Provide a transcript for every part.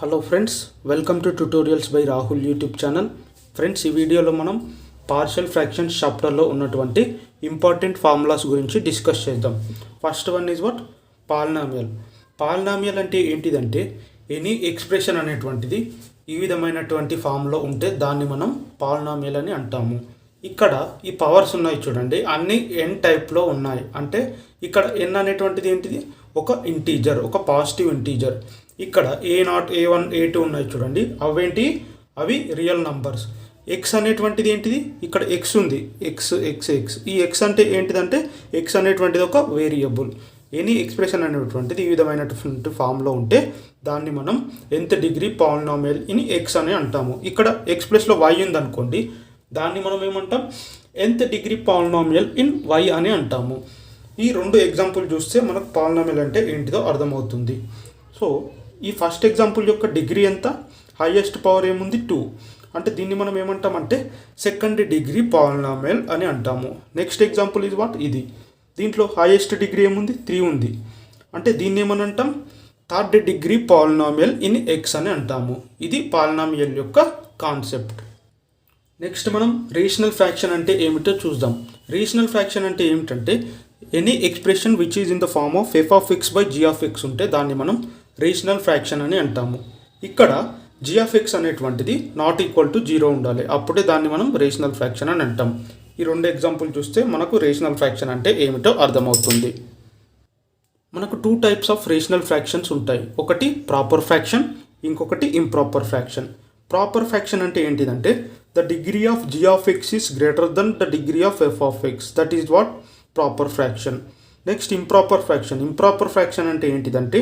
Hello friends, welcome to tutorials by Rahul YouTube channel. Friends, ఈ వీడియోలో మనం పార్షియల్ ఫ్రాక్షన్స్ చాప్టర్లో ఉన్నటువంటి ఇంపార్టెంట్ ఫార్ములాస్ గురించి డిస్కస్ చేద్దాం. First one is what? Polynomial. Polynomial అంటే ఏంటిదంటే ఎనీ ఎక్స్ప్రెషన్ అనేటువంటిది ఈ విధమైనటువంటి ఫామ్లో ఉంటే దాన్ని మనం పాలినామియల్ అని అంటాము. ఇక్కడ ఈ పవర్స్ ఉన్నాయి చూడండి, అన్నీ ఎన్ టైప్లో ఉన్నాయి. అంటే ఇక్కడ ఎన్ అనేటువంటిది ఏంటిది? ఒక ఇంటీజర్, ఒక పాజిటివ్ ఇంటీజర్. ఇక్కడ A0, A1, A2 ఉన్నాయి చూడండి, అవేంటి? అవి రియల్ నంబర్స్. ఎక్స్ అనేటువంటిది ఏంటిది? ఇక్కడ ఎక్స్ ఉంది, ఎక్స్ ఎక్స్ ఎక్స్. ఈ ఎక్స్ అంటే ఏంటిదంటే ఎక్స్ అనేటువంటిది ఒక వేరియబుల్. ఎనీ ఎక్స్ప్రెషన్ అనేటువంటిది ఈ విధమైనటువంటి ఫామ్లో ఉంటే దాన్ని మనం nth degree polynomial in x అని అంటాము. ఇక్కడ ఎక్స్ ప్లస్లో వై ఉందనుకోండి, దాన్ని మనం ఏమంటాం? nth degree polynomial in y అని అంటాము. ఈ రెండు ఎగ్జాంపుల్ చూస్తే మనకు పాలినామియల్ అంటే ఏంటిదో అర్థమవుతుంది. సో ఈ ఫస్ట్ ఎగ్జాంపుల్ యొక్క డిగ్రీ ఎంత? హైయెస్ట్ పవర్ ఏముంది? 2. అంటే దీన్ని మనం ఏమంటామంటే సెకండ్ డిగ్రీ పాలినామియల్ అని అంటాము. నెక్స్ట్ ఎగ్జాంపుల్ ఇది వాట్? ఇది. దీంట్లో హైయెస్ట్ డిగ్రీ ఏముంది? 3 ఉంది. అంటే దీన్ని ఏమని అంటాం? Third degree polynomial in x అని అంటాము. ఇది పాలినామియల్ యొక్క కాన్సెప్ట్. నెక్స్ట్ మనం రేషనల్ ఫ్రాక్షన్ అంటే ఏమిటో చూద్దాం. రేషనల్ ఫ్రాక్షన్ అంటే ఏమిటంటే any expression which is in the form of f of x by g of x ఉంటే దాన్ని మనం రేషనల్ ఫ్రాక్షన్ అని అంటాము. ఇక్కడ g of x అనేటువంటిది నాట్ ఈక్వల్ టు 0 ఉండాలి, అప్పుడే దాన్ని మనం రేషనల్ ఫ్రాక్షన్ అని అంటాం. ఈ రెండు ఎగ్జాంపుల్ చూస్తే మనకు రేషనల్ ఫ్రాక్షన్ అంటే ఏమిటో అర్థమవుతుంది. మనకు 2 టైప్స్ ఆఫ్ రేషనల్ ఫ్రాక్షన్స్ ఉంటాయి. ఒకటి ప్రాపర్ ఫ్రాక్షన్, ఇంకొకటి ఇంప్రాపర్ ఫ్రాక్షన్. ప్రాపర్ ఫ్రాక్షన్ అంటే ఏంటిదంటే the degree of g of x is greater than the degree of f of x. That is what? Proper fraction. Next improper fraction. Improper fraction అంటే ఏంటిదంటే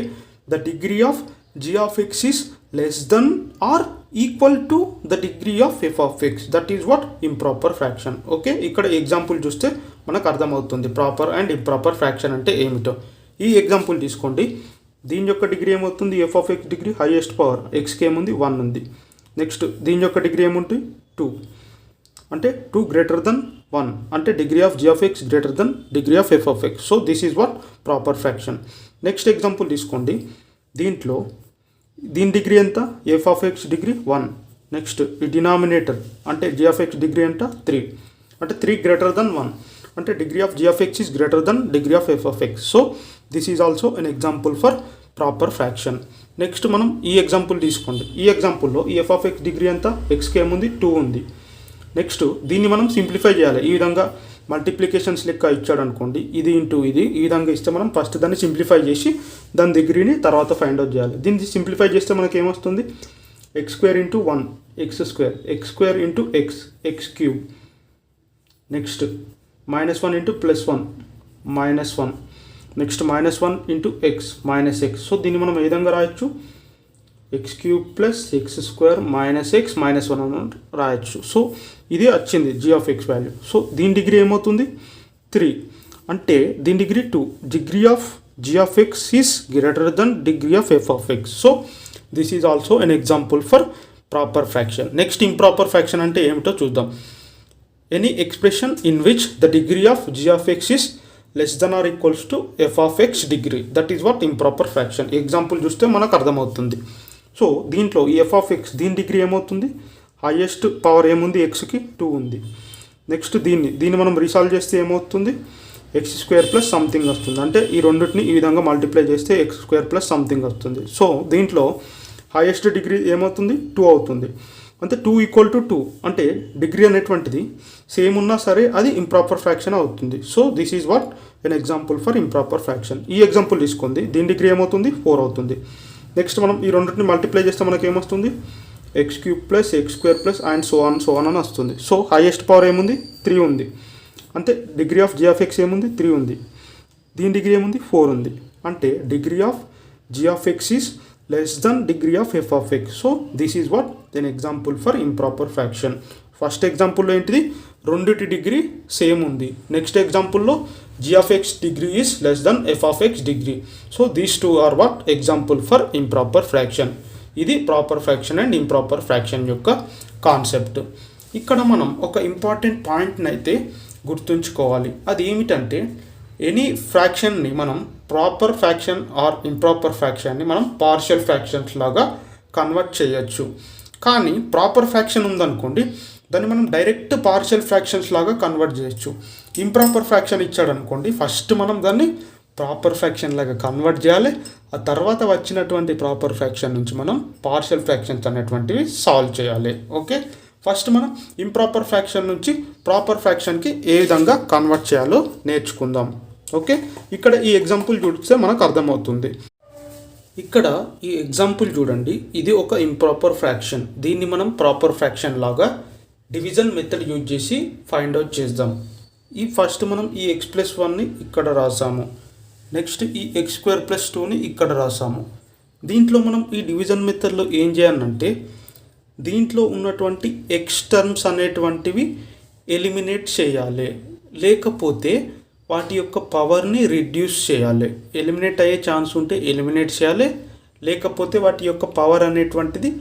the degree of g of x is less than or equal to the degree of f of x. That is what? Improper fraction. Okay, ఇక్కడ example చూస్తే మనకు అర్థమవుతుంది proper and improper fraction అంటే ఏమిటో. ఈ example తీసుకోండి. దీని యొక్క డిగ్రీ ఏమవుతుంది? f of x degree highest power ఎక్స్కి ఏముంది? 1 ఉంది. నెక్స్ట్ దీని యొక్క డిగ్రీ ఏముంటుంది? 2. అంటే 2 గ్రేటర్ దెన్ 1 అంటే degree of g of x greater than degree of f of x. So this is what? Proper fraction. Next example తీసుకోండి. దీంట్లో దీని డిగ్రీ ఎంత? f of x degree 1. Next ఈ డినామినేటర్ అంటే g of x డిగ్రీ ఎంత? 3. అంటే 3 greater than 1 అంటే degree of g of x is greater than degree of f of x. So this is also an example for proper fraction. Next మనం ఈ example తీసుకోండి. ఈ ఎగ్జాంపుల్లో ఈ f of x degree ఎంత? ఎక్స్కి ఏముంది? 2 ఉంది. నెక్స్ట్ దీన్ని మనం సింప్లిఫై చేయాలి. ఈ విధంగా మల్టిప్లికేషన్స్ లెక్క ఇచ్చాడు అనుకోండి, ఇది ఇంటూ ఇది, ఈ విధంగా ఇస్తే మనం ఫస్ట్ దాన్ని సింప్లిఫై చేసి దాని డిగ్రీని తర్వాత ఫైండ్ అవుట్ చేయాలి. దీన్ని సింప్లిఫై చేస్తే మనకి ఏమొస్తుంది? x² into 1 x², x² into X, x³. Next -1 into +1 -1. Next -1 into X -x. So దీన్ని మనం ఏ విధంగా రాయొచ్చు? x³ plus x² minus x -1 అని రాయొచ్చు. సో ఇది వచ్చింది g of x value. So దీని డిగ్రీ ఏమవుతుంది? 3. అంటే దీని degree 2. Degree of g of x is greater than degree of f of x. So this is also an example for proper fraction. Next improper fraction అంటే ఏమిటో చూద్దాం. Any expression in which the degree of g of x is less than or equals to f of x degree. That is what? Improper fraction. Example చూస్తే మనకు అర్థమవుతుంది. So దీంట్లో ఈ f of x దీని degree ఏమవుతుంది? Highest power ఏముంది? ఎక్స్కి 2 ఉంది. Next దీన్ని మనం రీసాల్వ్ చేస్తే ఏమవుతుంది? x² ప్లస్ సంథింగ్ వస్తుంది. అంటే ఈ రెండింటిని ఈ విధంగా మల్టిప్లై చేస్తే x² ప్లస్ సంథింగ్ వస్తుంది. సో దీంట్లో హైయెస్ట్ డిగ్రీ ఏమవుతుంది? 2 అవుతుంది. అంటే 2 ఈక్వల్ టు 2 అంటే డిగ్రీ అనేటువంటిది సేమ్ ఉన్నా సరే అది ఇంప్రాపర్ ఫ్రాక్షన్ అవుతుంది. So this is what? An example for improper fraction. ఈ ఎగ్జాంపుల్ తీసుకోండి. దీని డిగ్రీ ఏమవుతుంది? 4 అవుతుంది. నెక్స్ట్ మనం ఈ రెండింటిని మల్టిప్లై చేస్తే మనకి ఏమొస్తుంది? x³ plus x² plus and so on అని వస్తుంది. సో హైయెస్ట్ పవర్ ఏముంది? 3 ఉంది. అంటే degree of g of x ఏముంది? 3 ఉంది. దీని డిగ్రీ ఏముంది? 4 ఉంది. అంటే degree of g of x is less than degree of f of x. So this is what? An example for improper fraction. First ఎగ్జాంపుల్లో ఏంటిది? రెండిటి డిగ్రీ సేమ్ ఉంది. నెక్స్ట్ ఎగ్జాంపుల్లో g of x degree is less than f of x degree. So these 2 are what? Example for improper fraction. ఇది proper fraction and improper fraction యొక్క concept. ఇక్కడ మనం ఒక ఇంపార్టెంట్ పాయింట్ని అయితే గుర్తుంచుకోవాలి. అది ఏమిటంటే ఎనీ ఫ్రాక్షన్ని మనం ప్రాపర్ ఫ్రాక్షన్ ఆర్ ఇంప్రాపర్ ఫ్రాక్షన్ని మనం పార్షియల్ ఫ్రాక్షన్స్ లాగా కన్వర్ట్ చేయొచ్చు. కానీ ప్రాపర్ ఫ్రాక్షన్ ఉందనుకోండి, దాన్ని మనం డైరెక్ట్ పార్షియల్ ఫ్రాక్షన్స్ లాగా కన్వర్ట్ చేయొచ్చు. ఇంప్రాపర్ ఫ్రాక్షన్ ఇచ్చాడనుకోండి, ఫస్ట్ మనం దాన్ని ప్రాపర్ ఫ్రాక్షన్ లాగా కన్వర్ట్ చేయాలి. ఆ తర్వాత వచ్చినటువంటి ప్రాపర్ ఫ్రాక్షన్ నుంచి మనం పార్షియల్ ఫ్రాక్షన్స్ అనేటువంటివి సాల్వ్ చేయాలి. ఓకే, ఫస్ట్ మనం ఇంప్రాపర్ ఫ్రాక్షన్ నుంచి ప్రాపర్ ఫ్రాక్షన్కి ఏ విధంగా కన్వర్ట్ చేయాలో నేర్చుకుందాం. ఓకే, ఇక్కడ ఈ ఎగ్జాంపుల్ చూస్తే మనకు అర్థమవుతుంది. ఇక్కడ ఈ ఎగ్జాంపుల్ చూడండి, ఇది ఒక ఇంప్రాపర్ ఫ్రాక్షన్. దీన్ని మనం ప్రాపర్ ఫ్రాక్షన్ లాగా డివిజన్ మెథడ్ యూజ్ చేసి ఫైండ్ అవుట్ చేద్దాం. ఈ ఫస్ట్ మనం ఈ x+1ని ఇక్కడ రాసాము, నెక్స్ట్ ఈ x²+2ని ఇక్కడ రాసాము. దీంట్లో మనం ఈ డివిజన్ మెథడ్లో ఏం చేయాలంటే, దీంట్లో ఉన్నటువంటి ఎక్స్ టర్మ్స్ అనేటువంటివి ఎలిమినేట్ చేయాలి, లేకపోతే వాటి యొక్క పవర్ని రిడ్యూస్ చేయాలి. ఎలిమినేట్ అయ్యే ఛాన్స్ ఉంటే ఎలిమినేట్ చేయాలి, లేకపోతే వాటి యొక్క పవర్ అనేటువంటిది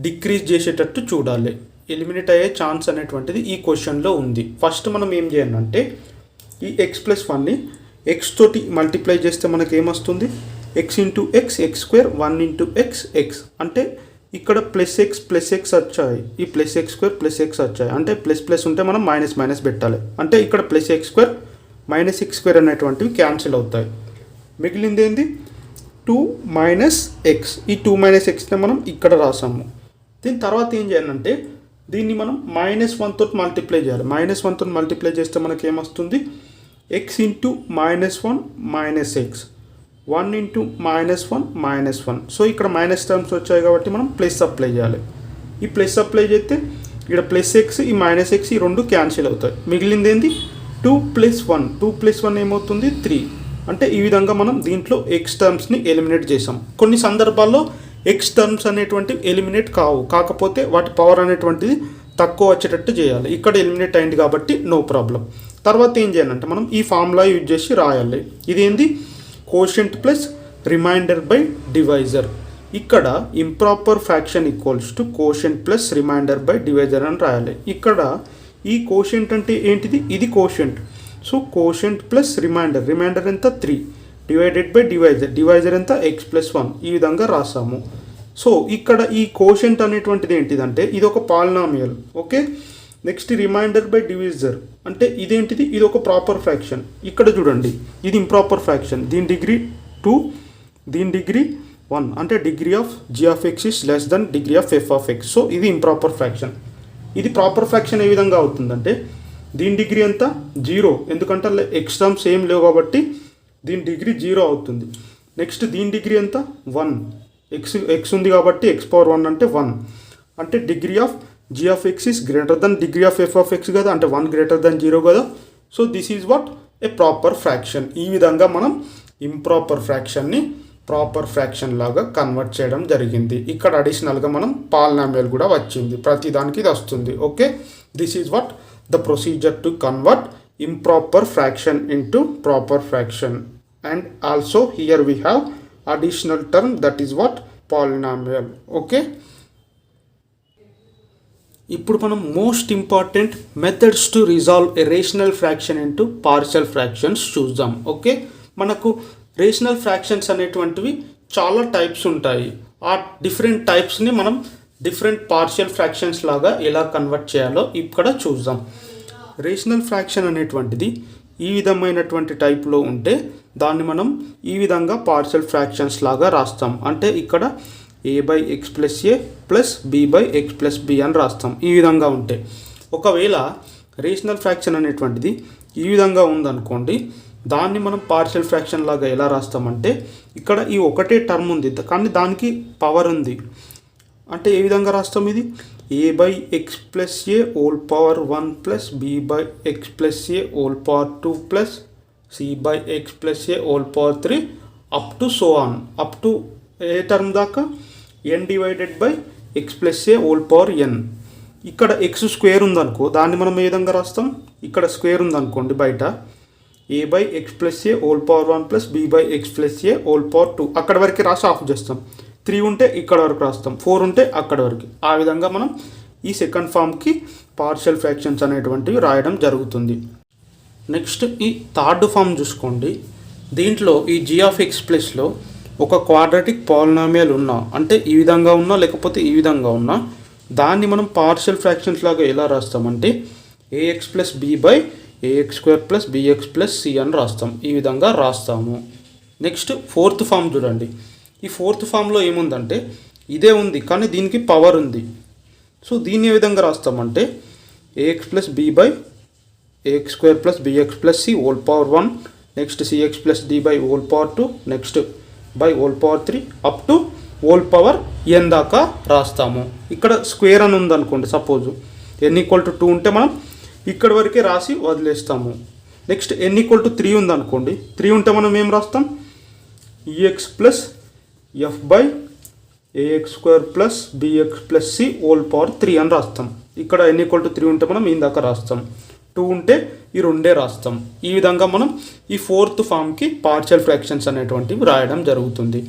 డిక్రీజ్ చేసేటట్టు చూడాలి. ఎలిమినేట్ అయ్యే ఛాన్స్ అనేటువంటిది ఈ క్వశ్చన్లో ఉంది. ఫస్ట్ మనం ఏం చేయాలంటే, ఈ x+1ని x తోటి మల్టిప్లై చేస్తే మనకి ఏమొస్తుంది, x into x x² 1 into x x, అంటే ఇక్కడ +x వచ్చాయి, ఈ +x² +x వచ్చాయి, అంటే ప్లస్ ఉంటే మనం మైనస్ పెట్టాలి, అంటే ఇక్కడ +x² -x² అనేటువంటివి క్యాన్సిల్ అవుతాయి. మిగిలింది ఏంది, 2 - x. ఈ 2 - xని మనం ఇక్కడ రాసాము. దీని తర్వాత ఏం చేయాలంటే, దీన్ని మనం -1 తోటి మల్టిప్లై చేయాలి. -1 తోటి మల్టిప్లై చేస్తే మనకి ఏమొస్తుంది, x into -1 - x, 1 into -1 -1. So ఇక్కడ మైనస్ టర్మ్స్ వచ్చాయి కాబట్టి మనం ప్లస్ అప్లై చేయాలి. ఈ ప్లస్ అప్లై చేస్తే ఇక్కడ +x ఈ -x ఈ రెండు క్యాన్సిల్ అవుతాయి. మిగిలింది ఏంది, 2 + 1. 2 + 1 ఏమవుతుంది, 3. అంటే ఈ విధంగా మనం దీంట్లో ఎక్స్ టర్మ్స్ని ఎలిమినేట్ చేసాం. కొన్ని సందర్భాల్లో ఎక్స్ టర్మ్స్ అనేటువంటివి ఎలిమినేట్ కాకపోతే వాటి పవర్ అనేటువంటిది తక్కువ వచ్చేటట్టు చేయాలి. ఇక్కడ ఎలిమినేట్ అయింది కాబట్టి నో ప్రాబ్లం. తర్వాత ఏం చేయాలంటే, మనం ఈ ఫార్ములా యూజ్ చేసి రాయాలి. ఇదేంది, quotient plus remainder by divisor. ఇక్కడ improper fraction equals to quotient plus remainder by divisor అని రాయాలి. ఇక్కడ ఈ కోషెంట్ అంటే ఏంటిది, ఇది quotient. So quotient plus remainder ఎంత 3 డివైడెడ్ బై డివైజర్ ఎంత x+1. ఈ విధంగా రాసాము. సో ఇక్కడ ఈ కోషెంట్ అనేటువంటిది ఏంటిదంటే, ఇది ఒక polynomial. Okay, next reminder by divisor అంటే ఇదేంటిది, ఇది ఒక ప్రాపర్ ఫ్రాక్షన్. ఇక్కడ చూడండి, ఇది ఇంప్రాపర్ ఫ్రాక్షన్. దీని డిగ్రీ 2, దీని డిగ్రీ 1, అంటే degree of g(x) is less than degree of f(x). So ఇది ఇంప్రాపర్ ఫ్రాక్షన్. ఇది ప్రాపర్ ఫ్రాక్షన్ ఏ విధంగా అవుతుందంటే, దీని డిగ్రీ ఎంత 0, ఎందుకంటే ఎక్స్ టర్మ్స్ ఏం లేవు కాబట్టి దీని డిగ్రీ 0 అవుతుంది. నెక్స్ట్ దీని డిగ్రీ ఎంత 1, ఎక్స్ ఉంది కాబట్టి x⁴1 అంటే 1, అంటే degree of g(x) is greater than degree of f(x) కదా, అంటే 1 greater than 0 కదా. So this is what a proper fraction. ఈ విధంగా మనం ఇంప్రాపర్ ఫ్రాక్షన్ని ప్రాపర్ ఫ్రాక్షన్ లాగా కన్వర్ట్ చేయడం జరిగింది. ఇక్కడ అడిషనల్గా మనం పాలినామియల్ కూడా వచ్చింది, ప్రతిదానికి ఇది వస్తుంది. Okay, this is what the procedure to convert improper fraction into proper fraction. And also here we have additional term, that is what polynomial. Okay, ఇప్పుడు మనం most important methods to resolve a rational fraction into partial fractions చూద్దాం. Okay, మనకు rational fractions అనేటువంటివి చాలా types ఉంటాయి. ఆ different టైప్స్ని మనం different partial fractions లాగా ఎలా కన్వర్ట్ చేయాలో ఇక్కడ చూద్దాం. రేషనల్ ఫ్రాక్షన్ అనేటువంటిది ఈ విధమైనటువంటి టైప్లో ఉంటే దాన్ని మనం ఈ విధంగా పార్షియల్ ఫ్రాక్షన్స్ లాగా రాస్తాం. అంటే ఇక్కడ a/x+a ప్లస్ b/x+b అని రాస్తాం. ఈ విధంగా ఉంటే, ఒకవేళ రేషనల్ ఫ్రాక్షన్ అనేటువంటిది ఈ విధంగా ఉందనుకోండి, దాన్ని మనం పార్షియల్ ఫ్రాక్షన్ లాగా ఎలా రాస్తామంటే, ఇక్కడ ఈ ఒకటే టర్మ్ ఉంది కానీ దానికి పవర్ ఉంది. అంటే ఏ విధంగా రాస్తాం, ఇది a/x+a whole power 1 plus b/x+a whole power 2 plus c/x+a whole power 3 up to so on, up to A term దాకా n divided by x+a whole power n. ఇక్కడ x² ఉందనుకో, దాన్ని మనం ఏ విధంగా రాస్తాం, ఇక్కడ స్క్వేర్ ఉందనుకోండి బయట, a/x+a whole power 1 plus b/x+a whole power 2 అక్కడ వరకు రాసి ఆఫ్ చేస్తాం. 3 ఉంటే ఇక్కడ వరకు రాస్తాం, 4 ఉంటే అక్కడ వరకు. ఆ విధంగా మనం ఈ సెకండ్ ఫామ్కి పార్షియల్ ఫ్రాక్షన్స్ అనేటువంటివి రాయడం జరుగుతుంది. నెక్స్ట్ ఈ థర్డ్ ఫామ్ చూసుకోండి. దీంట్లో ఈ g(x+) ఒక క్వాడ్రాటిక్ పాలినామియల్ ఉన్నా, అంటే ఈ విధంగా ఉన్నా లేకపోతే ఈ విధంగా ఉన్నా, దాన్ని మనం పార్షియల్ ఫ్రాక్షన్స్ లాగా ఎలా రాస్తామంటే ax plus b by AX square plus bx plus c అని రాస్తాం. ఈ విధంగా రాస్తాము. నెక్స్ట్ ఫోర్త్ ఫామ్ చూడండి. ఈ ఫోర్త్ ఫామ్లో ఏముందంటే ఇదే ఉంది కానీ దీనికి పవర్ ఉంది. సో దీన్ని ఏ విధంగా రాస్తామంటే ax plus b by AX square plus bx plus C whole power 1, next cx plus d by whole power 2, next by whole power 3 up to whole power n దాకా రాస్తాము. ఇక్కడ స్క్వేర్ అని ఉందనుకోండి, సపోజు n ఈక్వల్ టు 2 ఉంటే మనం ఇక్కడి వరకే రాసి వదిలేస్తాము. నెక్స్ట్ n ఈక్వల్ టు 3 ఉందనుకోండి, 3 ఉంటే మనం ఏం రాస్తాం E X plus F by AX square plus bx plus C whole power 3 అని రాస్తాం. ఇక్కడ n ఈక్వల్ టు 3 ఉంటే మనం ఈ దాకా రాస్తాం, 2 ఉంటే ఈ రెండే రాస్తాం. ఈ విధంగా మనం ఈ ఫోర్త్ ఫామ్కి పార్షియల్ ఫ్రాక్షన్స్ అనేటువంటివి రాయడం జరుగుతుంది.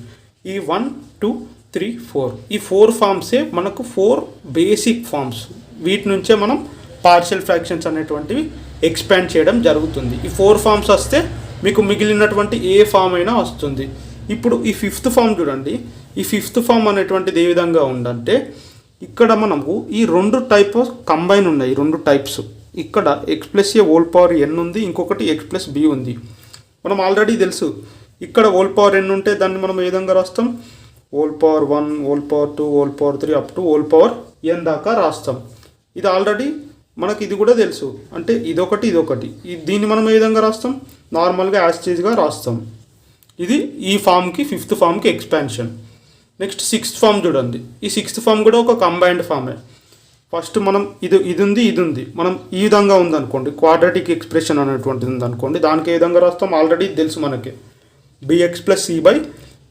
ఈ 1, 2, 3, 4 ఈ 4 ఫామ్సే మనకు 4 బేసిక్ ఫామ్స్. వీటి నుంచే మనం పార్షియల్ ఫ్రాక్షన్స్ అనేటువంటివి ఎక్స్పాండ్ చేయడం జరుగుతుంది. ఈ 4 ఫామ్స్ వస్తే మీకు మిగిలినటువంటి ఏ ఫామ్ అయినా వస్తుంది. ఇప్పుడు ఈ 5th ఫామ్ చూడండి. ఈ 5th ఫామ్ అనేటువంటిది ఏ విధంగా ఉందంటే ఇక్కడ మనకు ఈ 2 టైప్ కంబైన్ ఉన్నాయి, 2 టైప్స్. ఇక్కడ ఎక్స్ ప్లస్ ఏ హోల్ పవర్ ఎన్ ఉంది, ఇంకొకటి ఎక్స్ ప్లస్ బి ఉంది. మనం ఆల్రెడీ తెలుసు ఇక్కడ హోల్ పవర్ ఎన్ ఉంటే దాన్ని మనం ఏ విధంగా రాస్తాం whole power 1, whole power 2, whole power 3 up to whole power n దాకా రాస్తాం. ఇది ఆల్రెడీ మనకి ఇది కూడా తెలుసు, అంటే ఇదొకటి ఇదొకటి. దీన్ని మనం ఏ విధంగా రాస్తాం నార్మల్గా యాస్టేజ్గా రాస్తాం. ఇది ఈ ఫామ్కి 5th ఫామ్కి ఎక్స్పాన్షన్. నెక్స్ట్ 6th ఫామ్ చూడండి. ఈ 6th ఫామ్ కూడా ఒక కంబైన్డ్ ఫామే. ఫస్ట్ మనం ఇది ఉంది మనం ఈ విధంగా ఉందనుకోండి, క్వాడ్రాటిక్ ఎక్స్ప్రెషన్ అనేటువంటిది ఉందనుకోండి, దానికి ఏ విధంగా రాస్తాం ఆల్రెడీ తెలుసు మనకి B X plus C by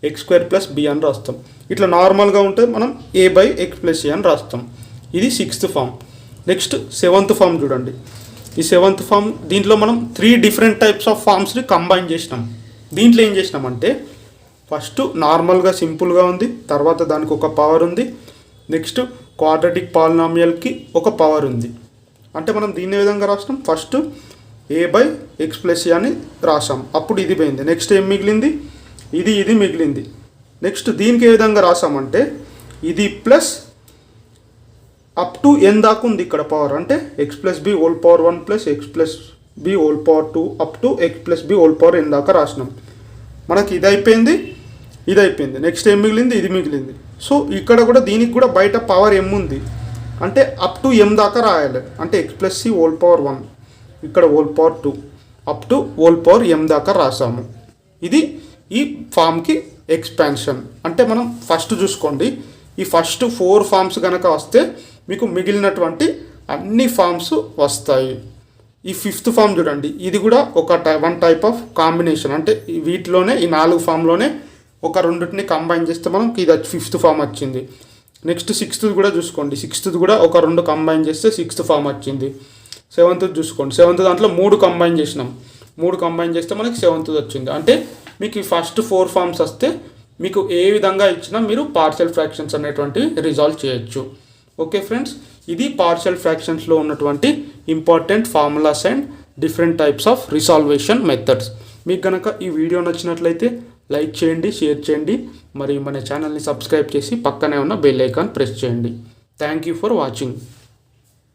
X square plus B అని రాస్తాం. ఇట్లా నార్మల్గా ఉంటే మనం ఏ బై ఎక్స్ ప్లస్ ఏ అని రాస్తాం. ఇది 6th form. Next 7th form చూడండి. ఈ 7th ఫామ్ దీంట్లో మనం 3 డిఫరెంట్ టైప్స్ ఆఫ్ ఫామ్స్ని కంబైన్ చేసినాం. దీంట్లో ఏం చేసినామంటే ఫస్ట్ నార్మల్గా సింపుల్గా ఉంది, తర్వాత దానికి ఒక పవర్ ఉంది, నెక్స్ట్ క్వాడ్రాటిక్ పాలినామియల్కి ఒక పవర్ ఉంది. అంటే మనం దీన్ని ఏ విధంగా రాస్తాం first a by X plus ఏ అని రాసాం, అప్పుడు ఇది పోయింది. నెక్స్ట్ ఏం మిగిలింది ఇది మిగిలింది. నెక్స్ట్ దీనికి ఏ విధంగా రాసామంటే ఇది ప్లస్ అప్ టు ఎన్ దాకా ఉంది ఇక్కడ పవర్, అంటే x plus b whole power 1 plus x plus b whole power 2 up to x plus b whole power n దాకా రాసినాం. మనకి ఇది అయిపోయింది. నెక్స్ట్ ఏం మిగిలింది ఇది మిగిలింది. సో ఇక్కడ కూడా దీనికి కూడా బయట పవర్ ఎం ఉంది, అంటే అప్ టు ఎం దాకా రాయాలి. అంటే x plus C whole power 1, ఇక్కడ whole power 2 up to whole power m దాకా రాసాము. ఇది ఈ ఫామ్కి ఎక్స్పాన్షన్. అంటే మనం ఫస్ట్ చూసుకోండి, ఈ ఫస్ట్ 4 ఫామ్స్ కనుక వస్తే మీకు మిగిలినటువంటి అన్ని ఫామ్స్ వస్తాయి. ఈ 5th ఫామ్ చూడండి. ఇది కూడా వన్ టైప్ ఆఫ్ కాంబినేషన్. అంటే వీటిలోనే ఈ 4 ఫామ్లోనే ఒక రెండింటిని కంబైన్ చేస్తే మనకి ఇది 5th ఫామ్ వచ్చింది. నెక్స్ట్ 6th కూడా చూసుకోండి. 6th కూడా ఒక 2 కంబైన్ చేస్తే 6th ఫామ్ వచ్చింది. 7th చూసుకోండి. 7th దాంట్లో 3 కంబైన్ చేసినాం. 3 కంబైన్ చేస్తే మనకి 7th వచ్చింది. అంటే మీకు ఈ ఫస్ట్ 4 ఫామ్స్ వస్తే మీకు ఏ విధంగా ఇచ్చినా మీరు పార్షియల్ ఫ్రాక్షన్స్ అనేటువంటివి రిజాల్వ్ చేయొచ్చు. ఓకే ఫ్రెండ్స్, ఇది పార్షియల్ ఫ్రాక్షన్స్లో ఉన్నటువంటి important formulas and different types of resolution methods. మీకు కనుక ఈ వీడియో నచ్చినట్లయితే లైక్ చేయండి, షేర్ చేయండి, మరియు మన ఛానల్ని సబ్స్క్రైబ్ చేసి పక్కనే ఉన్న బెల్ ఐకాన్ ప్రెస్ చేయండి. Thank you for watching.